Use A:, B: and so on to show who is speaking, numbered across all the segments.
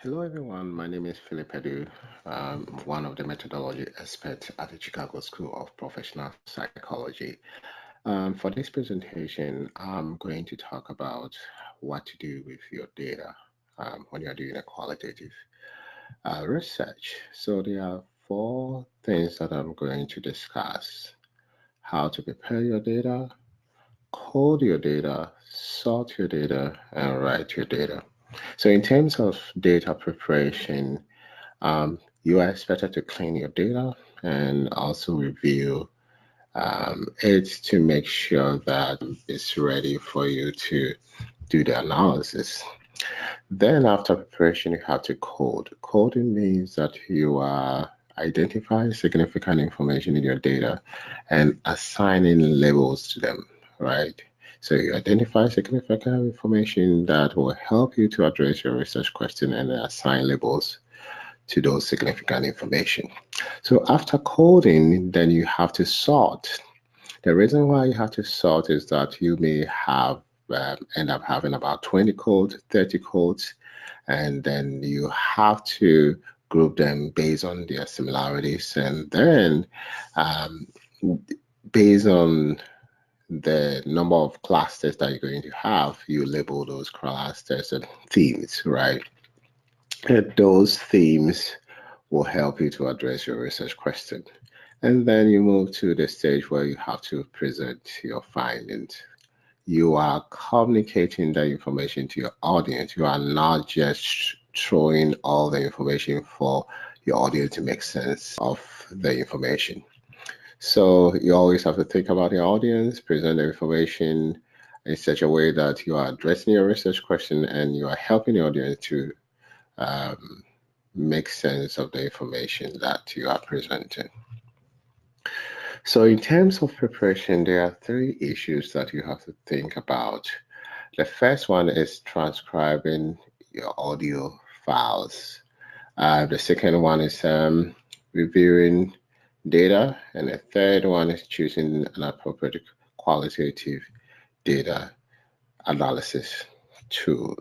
A: Hello everyone, my name is Philip Edu. I'm one of the methodology experts at the Chicago School of Professional Psychology. For this presentation, I'm going to talk about what to do with your data when you're doing a qualitative research. So there are four things that I'm going to discuss: how to prepare your data, code your data, sort your data, and write your data. So in terms of data preparation, you are expected to clean your data and also review it to make sure that it's ready for you to do the analysis. Then after preparation, you have to code. Coding means that you are identifying significant information in your data and assigning labels to them, right? So you identify significant information that will help you to address your research question and assign labels to those significant information. So after coding, then you have to sort. The reason why you have to sort is that you may have end up having about 20 codes, 30 codes, and then you have to group them based on their similarities, and then um, based on the number of clusters that you're going to have, you label those clusters and themes, right? And those themes will help you to address your research question. And then you move to the stage where you have to present your findings. You are communicating the information to your audience. You are not just throwing all the information for your audience to make sense of the information. So you always have to think about the audience, present the information in such a way that you are addressing your research question and you are helping the audience to um, make sense of the information that you are presenting. So in terms of preparation, there are three issues that you have to think about. The first one is transcribing your audio files. The second one is reviewing data. And the third one is choosing an appropriate qualitative data analysis tool.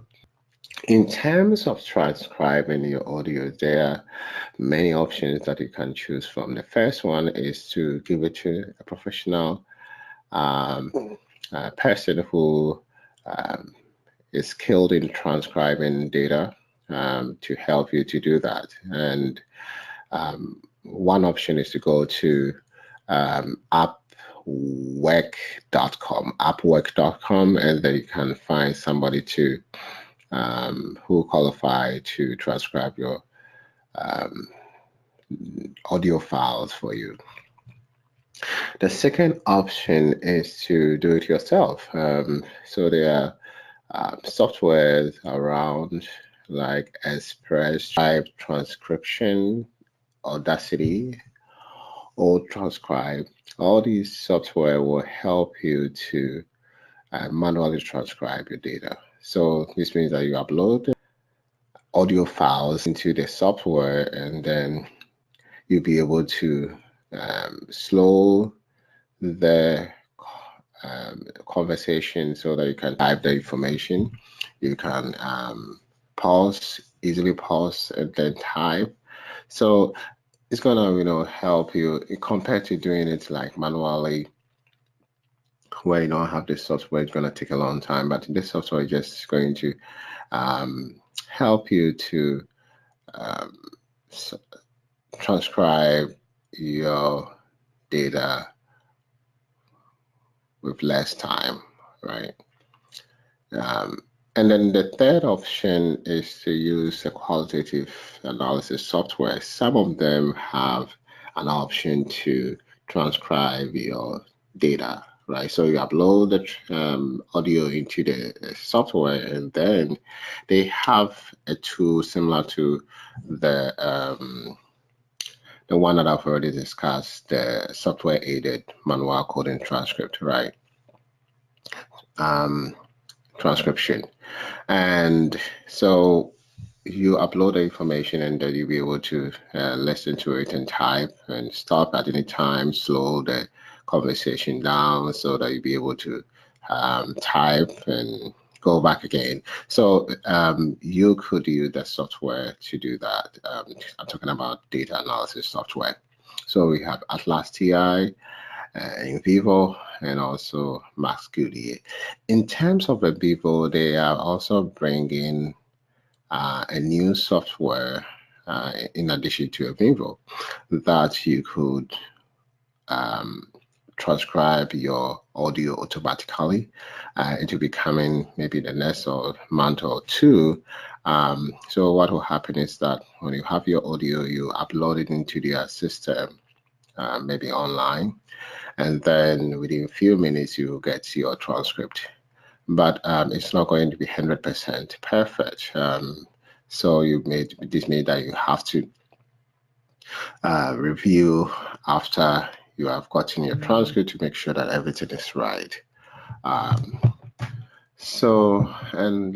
A: In terms of transcribing your audio, there are many options that you can choose from. The first one is to give it to a professional person who um, is skilled in transcribing data to help you to do that. And one option is to go to appwork.com, and then you can find somebody to who qualify to transcribe your um, audio files for you. The second option is to do it yourself. So there are softwares around like Express, Type, Transcription, Audacity, or Transcribe. All these software will help you to manually transcribe your data. So this means that you upload the audio files into the software, and then you'll be able to slow the conversation so that you can type the information. You can easily pause and then type. So it's gonna, help you compared to doing it like manually, where you don't have the software. It's gonna take a long time, but this software is just going to help you to um, transcribe your data with less time, right? Um, and then the third option is to use a qualitative analysis software. Some of them have an option to transcribe your data, right? So you upload the audio into the software, and then they have a tool similar to the one that I've already discussed, the software-aided manual coding transcript, right? Transcription. And so you upload the information, and then you'll be able to listen to it and type and stop at any time, slow the conversation down so that you'll be able to type and go back again. So you could use the software to do that. I'm talking about data analysis software. So we have Atlas TI, in vivo, and also MaxQDA. In terms of in vivo, they are also bringing a new software in addition to in vivo that you could transcribe your audio automatically into becoming maybe the next or month or two. So what will happen is that when you have your audio, you upload it into their system, maybe online, and then within a few minutes you will get your transcript. But it's not going to be 100% perfect. So this means that you have to review after you have gotten your transcript to make sure that everything is right. And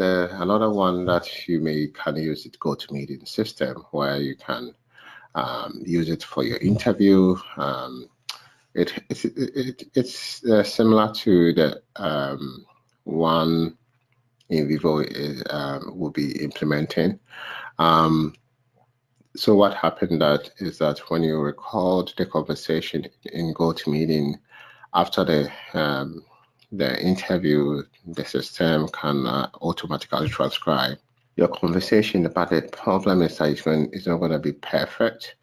A: another one that you can use it GoToMeeting system, where you can use it for your interview. It's similar to the one in vivo will be implementing. So what happened is that when you record the conversation in GoToMeeting, after the interview, the system can automatically transcribe your conversation. But the problem is that it's not going to be perfect.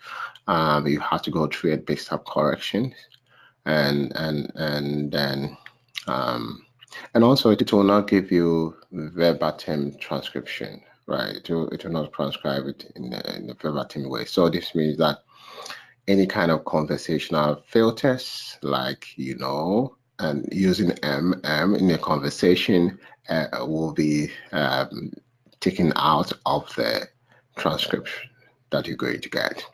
A: You have to go through it based on corrections, and then and also it will not give you verbatim transcription, right? It will not transcribe it in a verbatim way. So this means that any kind of conversational filters, like and using in a conversation will be taken out of the transcription that you're going to get.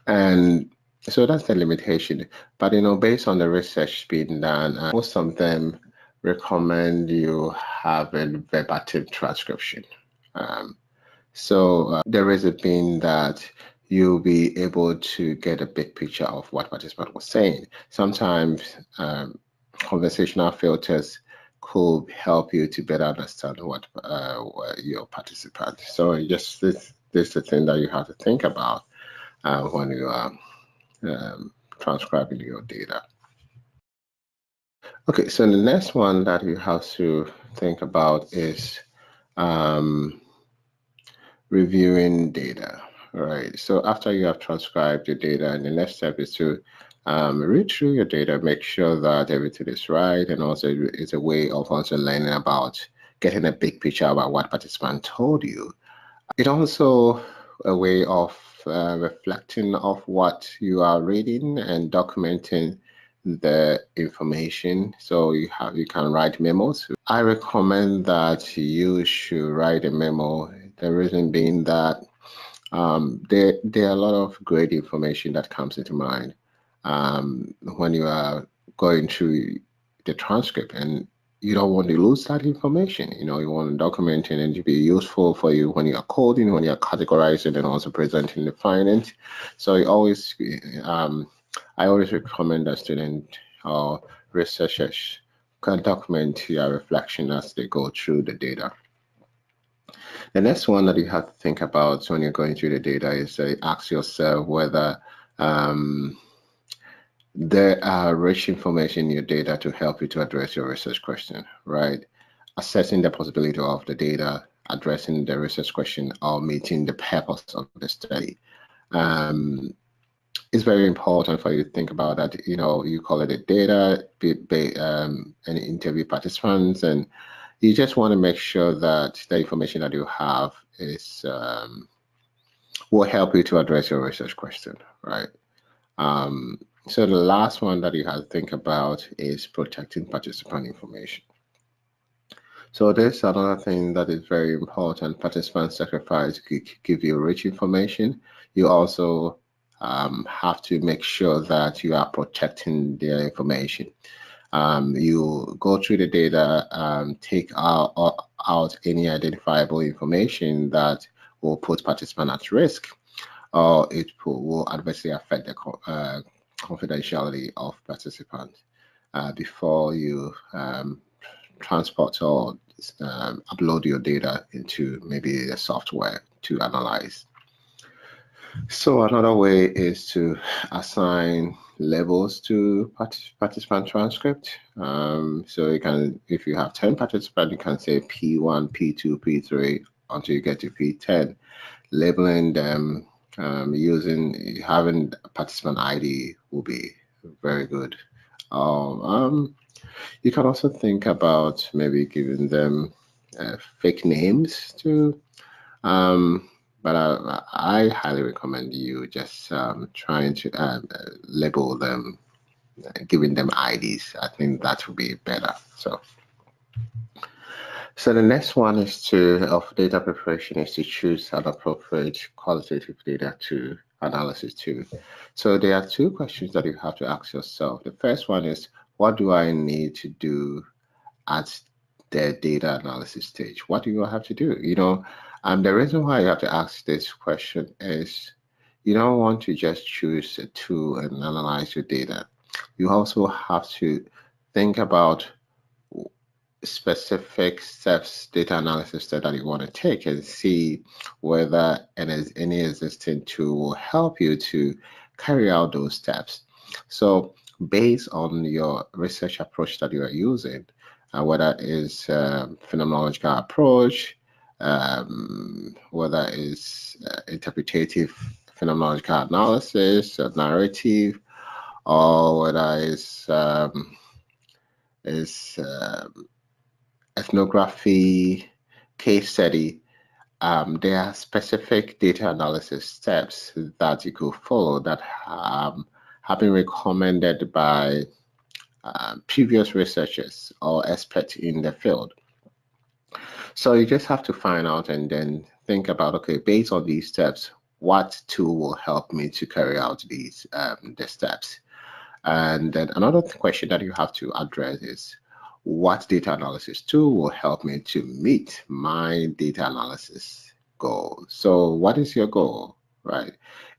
A: And so that's the limitation. But based on the research being done, most of them recommend you have a verbatim transcription. So the reason being that you'll be able to get a big picture of what participant was saying. Sometimes conversational filters could help you to better understand what your participant. So just this is the thing that you have to think about when you are transcribing your data. Okay, so the next one that you have to think about is reviewing data, right? So after you have transcribed your data, and the next step is to read through your data, make sure that everything is right, and also it's a way of also learning about getting a big picture about what participant told you. It's also a way of reflecting of what you are reading and documenting the information. So you can write memos. I recommend that you should write a memo. The reason being that there are a lot of great information that comes into mind when you are going through the transcript, and you don't want to lose that information. You want to document it and to be useful for you when you are coding, when you are categorizing, and also presenting the findings. So I always recommend that students or researchers can document your reflection as they go through the data. The next one that you have to think about when you're going through the data is ask yourself whether there are rich information in your data to help you to address your research question, right? Assessing the possibility of the data, addressing the research question, or meeting the purpose of the study. It's very important for you to think about that. You call it a data, and interview participants, and you just want to make sure that the information that you have is will help you to address your research question, right? So the last one that you have to think about is protecting participant information. So there's another thing that is very important. Participant sacrifice give you rich information. You also have to make sure that you are protecting their information. You go through the data, take out any identifiable information that will put participant at risk, or it will adversely affect the confidentiality of participants before you transport or upload your data into maybe a software to analyze. So another way is to assign labels to participant transcript. So you can, if you have 10 participants, you can say P1, P2, P3 until you get to P10, labeling them having participant ID will be very good. You can also think about maybe giving them fake names too. But I highly recommend you just trying to label them, giving them IDs. I think that would be better. So the next one of data preparation is to choose an appropriate qualitative data to analysis tool. So there are two questions that you have to ask yourself. The first one is, what do I need to do at the data analysis stage? What do you have to do? The reason why you have to ask this question is you don't want to just choose a tool and analyze your data. You also have to think about specific steps, data analysis step that you want to take, and see whether any existing tool will help you to carry out those steps. So based on your research approach that you are using, whether it's phenomenological approach, whether it's interpretative phenomenological analysis, narrative, or whether it's ethnography, case study, there are specific data analysis steps that you could follow that have been recommended by previous researchers or experts in the field. So you just have to find out and then think about, okay, based on these steps, what tool will help me to carry out these the steps? And then another question that you have to address is, what data analysis tool will help me to meet my data analysis goal? So what is your goal, right?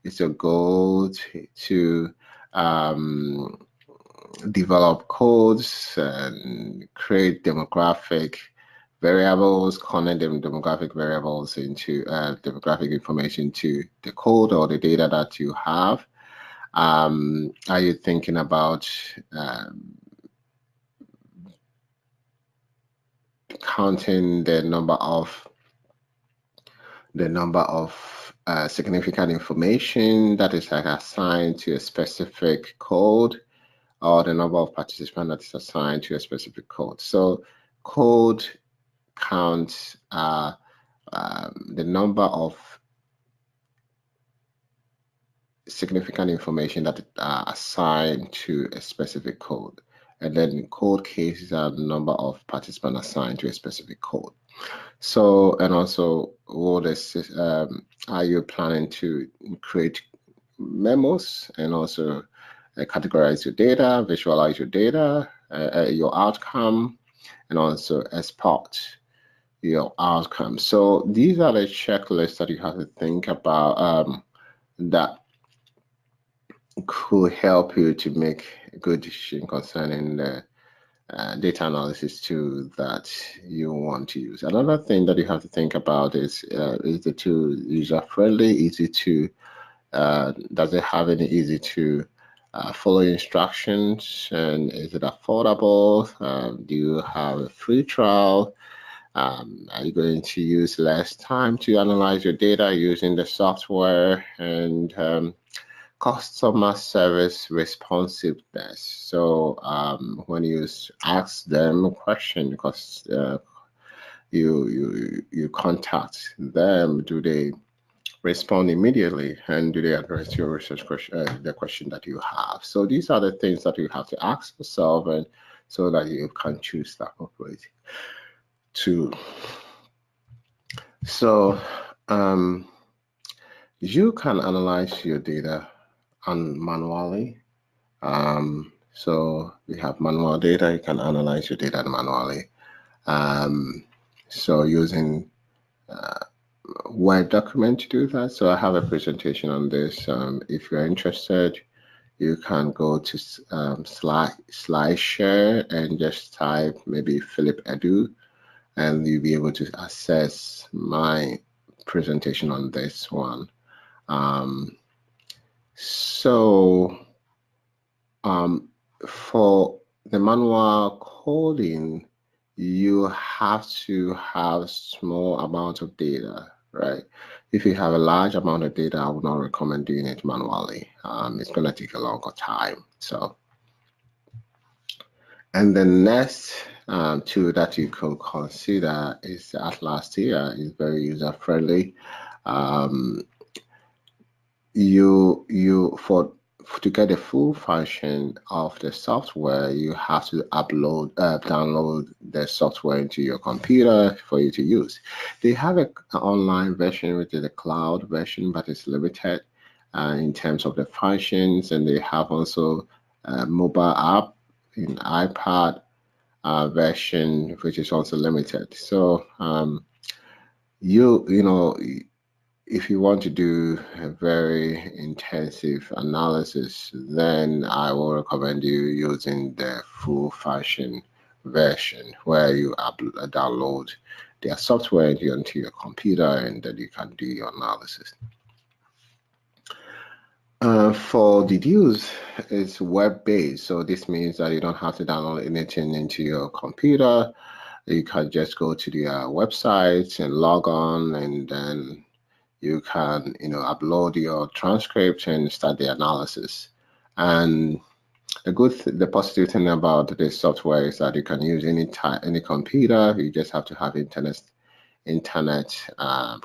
A: It's a goal to develop codes and create demographic variables, connect them demographic variables into demographic information to the code or the data that you have. Are you thinking about counting the number of significant information that is assigned to a specific code, or the number of participants that is assigned to a specific code? So code counts the number of significant information that are assigned to a specific code, and then code cases are the number of participants assigned to a specific code. So, and also, are you planning to create memos and also categorize your data, visualize your data, your outcome, and also export your outcome? So these are the checklists that you have to think about that could help you to make a good decision concerning the data analysis tool that you want to use. Another thing that you have to think about is the tool user-friendly, easy to, does it have any easy to follow instructions, and is it affordable? Do you have a free trial? Are you going to use less time to analyze your data using the software? And customer service responsiveness. So when you ask them a question, because you contact them, do they respond immediately, and do they address your research question, the question that you have? So these are the things that you have to ask yourself, and so that you can choose that appropriate tool. So you can analyze your data manually. So we have manual data. You can analyze your data manually. So using Word document to do that. So I have a presentation on this. If you're interested, you can go to SlideShare and just type maybe Philip Edu, and you'll be able to access my presentation on this one. For the manual coding, you have to have small amount of data, right? If you have a large amount of data, I would not recommend doing it manually. It's going to take a longer time. So, and the next tool that you could consider is Atlas here. It's very user friendly. To get the full function of the software, you have to download the software into your computer for you to use. They have an online version, which is a cloud version, but it's limited in terms of the functions, and they have also a mobile app in iPad version, which is also limited. So you know, if you want to do a very intensive analysis, then I will recommend you using the full function version, where you download their software onto your computer, and then you can do your analysis. For Deduce, it's web-based, so this means that you don't have to download anything into your computer. You can just go to their website and log on, and then you can, upload your transcript and start the analysis. And the positive thing about this software is that you can use any computer. You just have to have internet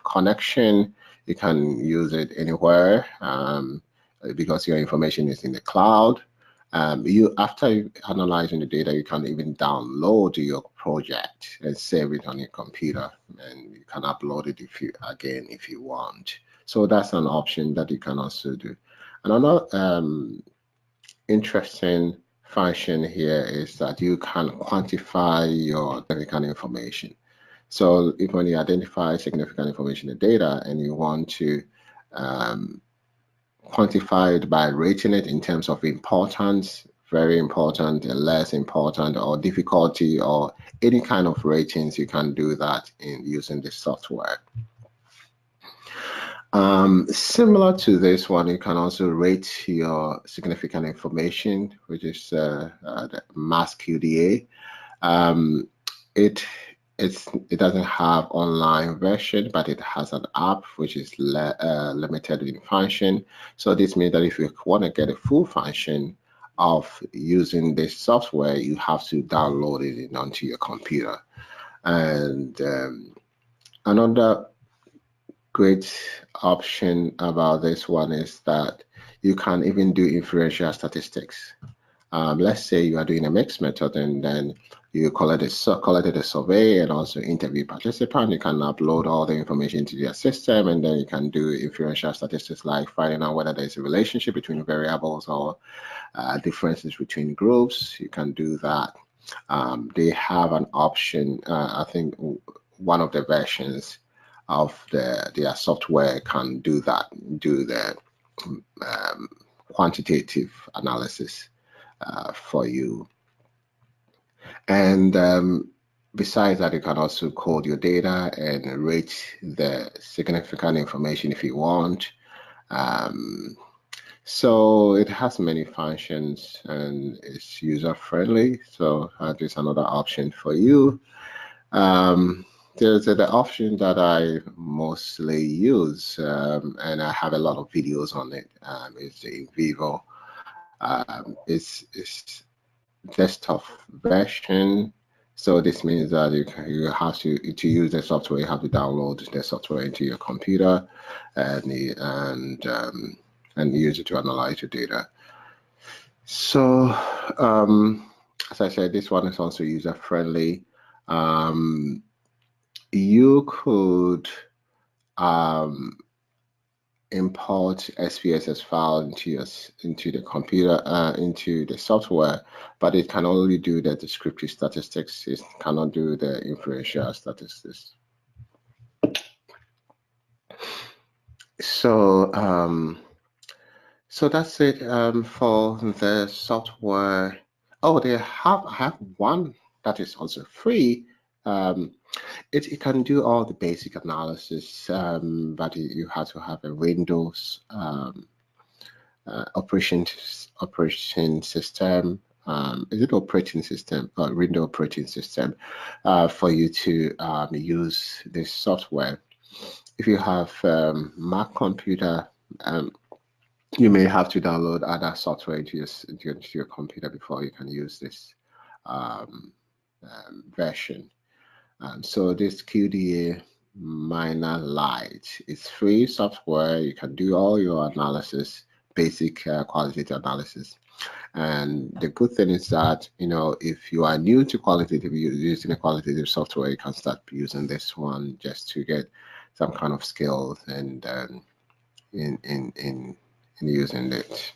A: connection. You can use it anywhere because your information is in the cloud. After analyzing the data, you can even download your project and save it on your computer, and you can upload it if you want. So that's an option that you can also do. Another interesting function here is that you can quantify your significant information. So if when you identify significant information in data and you want to quantify it by rating it in terms of importance, very important, less important, or difficulty, or any kind of ratings, you can do that in using this software. Similar to this one, you can also rate your significant information, which is the mass QDA. It doesn't have online version, but it has an app which is limited in function. So this means that if you want to get a full function of using this software, you have to download it onto your computer. And another great option about this one is that you can even do inferential statistics. Let's say you are doing a mixed method, and then you collected a survey and also interview participants. You can upload all the information to your system, and then you can do inferential statistics, like finding out whether there's a relationship between variables or differences between groups. You can do that. They have an option, I think one of the versions of their software can do that, do the quantitative analysis for you. And besides that, you can also code your data and rate the significant information if you want. So it has many functions and it's user friendly. So there's another option for you. There's the option that I mostly use, and I have a lot of videos on it. It's the in vivo. It's desktop version. So this means that you have to use the software. You have to download the software into your computer and use it to analyze your data. So as I said, this one is also user friendly. You could import SPSS file into the computer, into the software, but it can only do the descriptive statistics. It cannot do the inferential statistics. So So that's it for the software. Oh, I have one that is also free. Um, it can do all the basic analysis, but you have to have a Windows operation system. Is it operating system or Windows operating system for you to use this software? If you have Mac computer, you may have to download other software into your computer before you can use this um, version. So this QDA Miner Lite is free software. You can do all your analysis, basic qualitative analysis. And the good thing is that, if you are new to qualitative, using a qualitative software, you can start using this one just to get some kind of skills and in using it.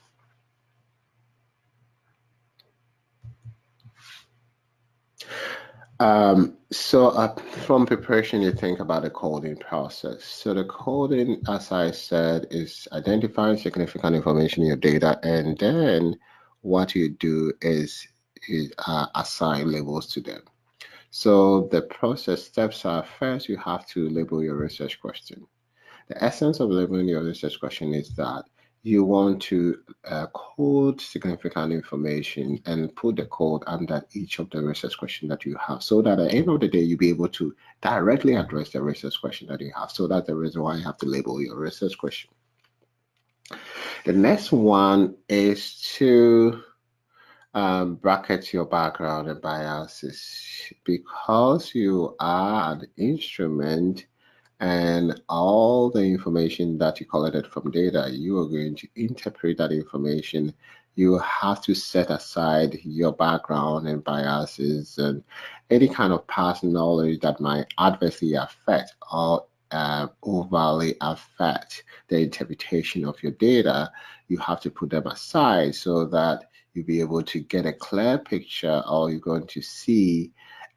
A: From preparation, you think about the coding process. So the coding, as I said, is identifying significant information in your data, and then what you do is assign labels to them. So the process steps are, first you have to label your research question. The essence of labeling your research question is that you want to code significant information and put the code under each of the research question that you have, so that at the end of the day, you'll be able to directly address the research question that you have. So that's the reason why you have to label your research question. The next one is to bracket your background and biases. Because you are an instrument and all the information that you collected from data, you are going to interpret that information. You have to set aside your background and biases and any kind of past knowledge that might adversely affect or overly affect the interpretation of your data. You have to put them aside so that you'll be able to get a clear picture, or you're going to see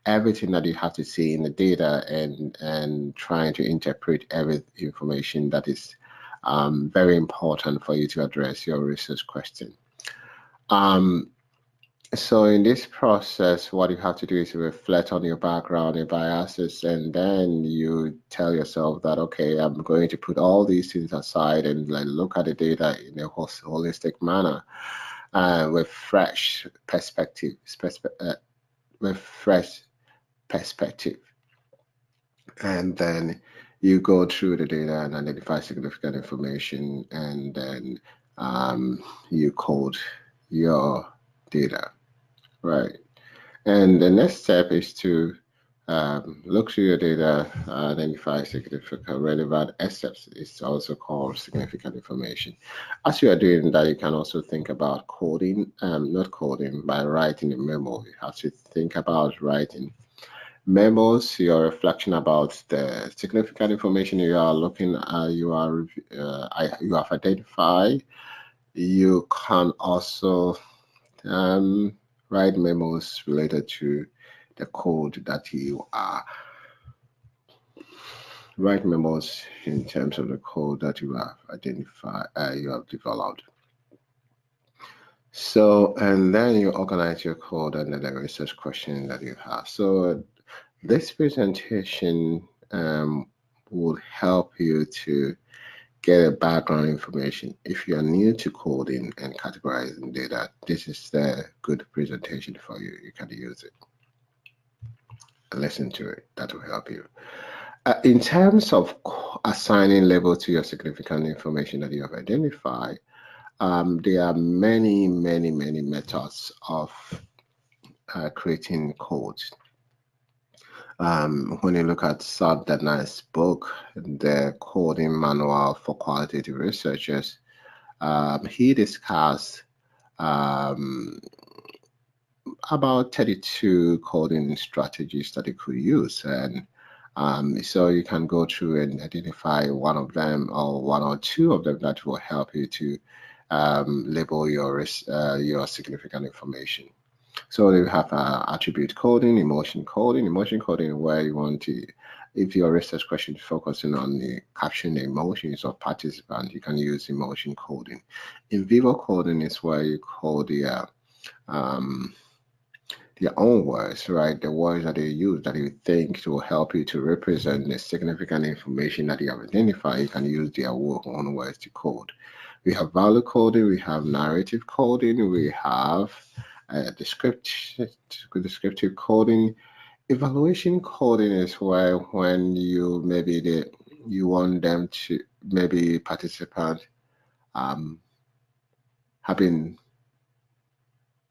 A: everything that you have to see in the data and trying to interpret every information that is very important for you to address your research question. So in this process, what you have to do is reflect on your background, your biases, and then you tell yourself that, okay, I'm going to put all these things aside and look at the data in a holistic manner with fresh perspective, and then you go through the data and identify significant information, and then you code your data, right? And the next step is to look through your data, identify significant relevant aspects. It's also called significant information. As you are doing that, you can also think about coding, not coding, by writing a memo. You have to think about writing memos, your reflection about the significant information you are looking at, you have identified. You can also write memos related to the code that you are. Write memos in terms of the code that you have identified, you have developed. So, and then you organize your code under the research question that you have. So this presentation will help you to get a background information. If you are new to coding and categorizing data, this is the good presentation for you. You can use it. Listen to it. That will help you. In terms of assigning label to your significant information that you have identified, there are many methods of creating codes. When you look at Saad Dadna's book, The Coding Manual for Qualitative Researchers, he discussed about 32 coding strategies that you could use. And so you can go through and identify one of them or one or two of them that will help you to label your significant information. So you have attribute coding, emotion coding, where you want to if your research question is focusing on the capturing the emotions of participants, you can use emotion coding. In vivo coding is where you code their own words, right? The words that they use that you think will help you to represent the significant information that you have identified. You can use their own words to code. We have value coding, we have narrative coding, we have descriptive coding. Evaluation coding is where when you you want them to, maybe participants have been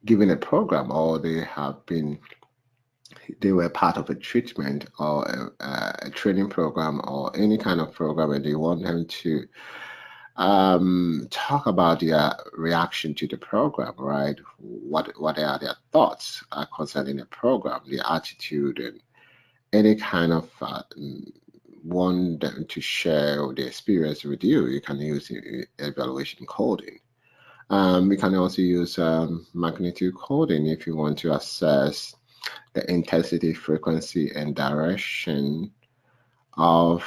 A: given a program, or they were part of a treatment or a training program or any kind of program, and they want them to talk about their reaction to the program, right? What are their thoughts concerning the program, their attitude, and any kind of want them to share the experience with you. You can use evaluation coding. We can also use magnitude coding if you want to assess the intensity, frequency, and direction of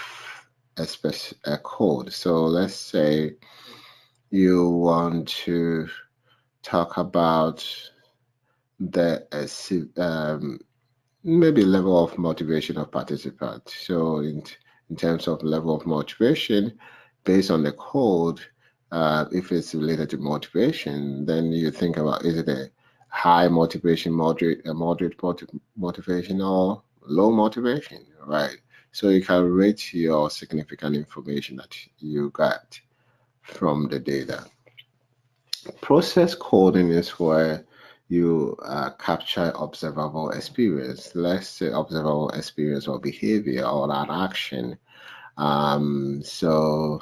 A: a code. So let's say you want to talk about the maybe level of motivation of participants. So in terms of level of motivation, based on the code, if it's related to motivation, then you think about, is it a high motivation, moderate motivation, or low motivation, right? So you can rate your significant information that you got from the data. Process coding is where you capture observable experience. Let's say observable experience or behavior or an action. So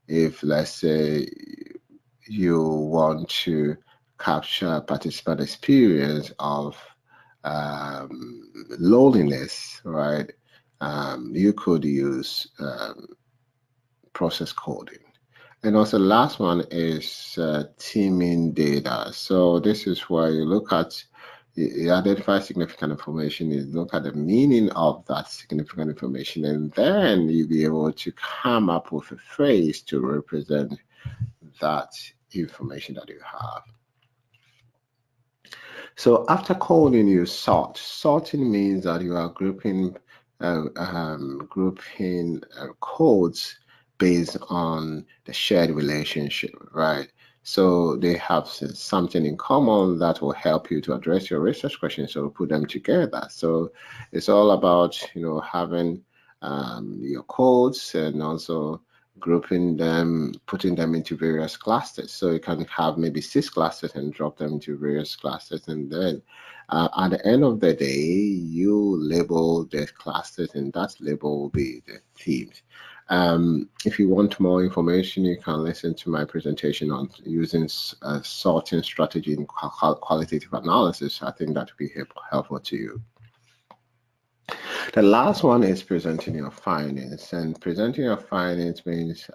A: if, let's say, you want to capture participant experience of loneliness, right? You could use process coding. And also the last one is teaming data. So this is where you look at, you identify significant information, you look at the meaning of that significant information, and then you'll be able to come up with a phrase to represent that information that you have. So after coding, you sort. Sorting means that you are grouping codes based on the shared relationship, right? So they have something in common that will help you to address your research questions, so put them together. So it's all about, having your codes and also grouping them, putting them into various clusters. So you can have maybe 6 clusters and drop them into various clusters, and then at the end of the day, you label the clusters, and that label will be the themes. If you want more information, you can listen to my presentation on using sorting strategy in qualitative analysis. I think that would be helpful to you. The last one is presenting your findings, and presenting your findings means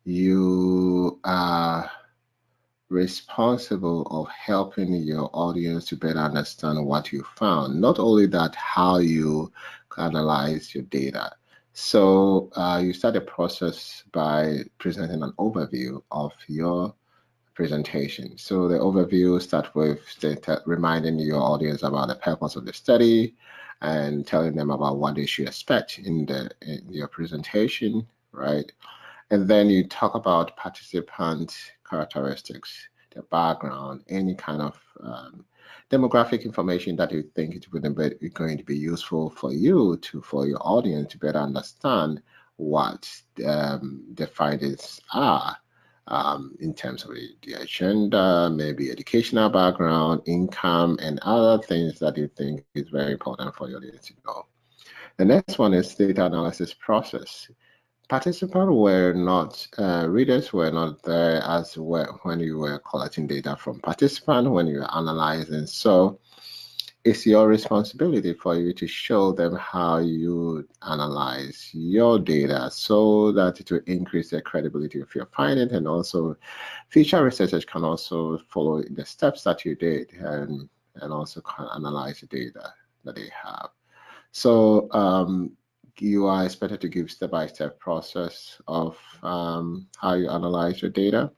A: you are responsible of helping your audience to better understand what you found. Not only that, how you analyze your data. So you start the process by presenting an overview of your presentation. So the overview starts with reminding your audience about the purpose of the study and telling them about what they should expect in your presentation, right? And then you talk about participant characteristics, their background, any kind of demographic information that you think is going to be useful for for your audience to better understand what the findings are in terms of the agenda, maybe educational background, income, and other things that you think is very important for your audience to know. The next one is data analysis process. Participants were not, readers were not there as well when you were collecting data from participants, when you were analyzing. So it's your responsibility for you to show them how you analyze your data so that it will increase the credibility of your finding, and also future researchers can also follow the steps that you did and also analyze the data that they have. So you are expected to give step-by-step process of how you analyze your data.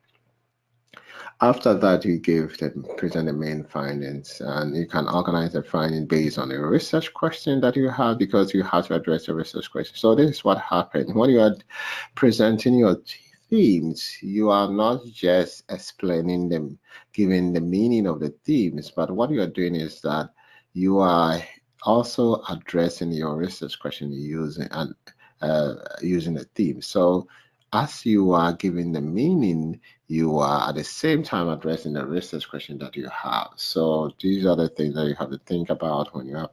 A: After that, you present the main findings, and you can organize the finding based on the research question that you have, because you have to address the research question. So this is what happened when you are presenting your themes. You are not just explaining them, giving the meaning of the themes, but what you are doing is that you are also addressing your research question using the theme. So as you are giving the meaning, you are at the same time addressing the research question that you have. So these are the things that you have to think about when you are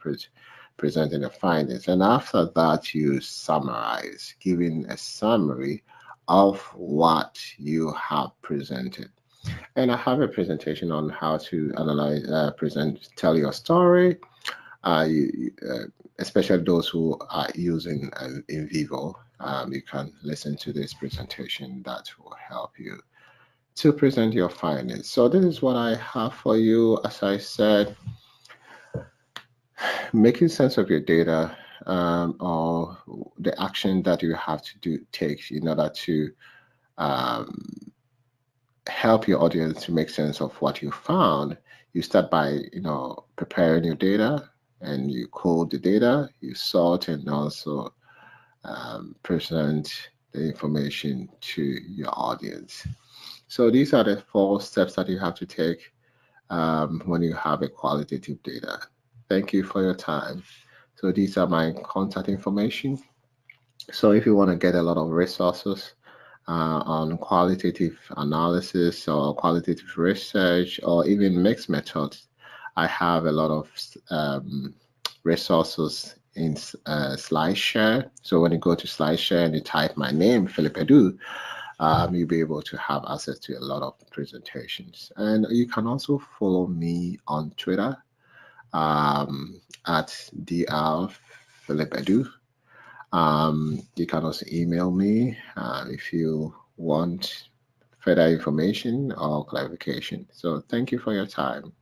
A: presenting the findings. And after that, you summarize, giving a summary of what you have presented. And I have a presentation on how to analyze, tell your story, especially those who are using in vivo. You can listen to this presentation that will help you to present your findings. So this is what I have for you. As I said, making sense of your data, or the action that you have to take in order to help your audience to make sense of what you found. You start by preparing your data, and you code the data, you sort, and also present the information to your audience. So these are the 4 steps that you have to take when you have a qualitative data. Thank you for your time. So these are my contact information. So if you want to get a lot of resources on qualitative analysis or qualitative research or even mixed methods, I have a lot of resources in SlideShare. So when you go to SlideShare and you type my name, Philip Edu, you'll be able to have access to a lot of presentations. And you can also follow me on Twitter at Dr. Philip Edu. You can also email me if you want further information or clarification. So thank you for your time.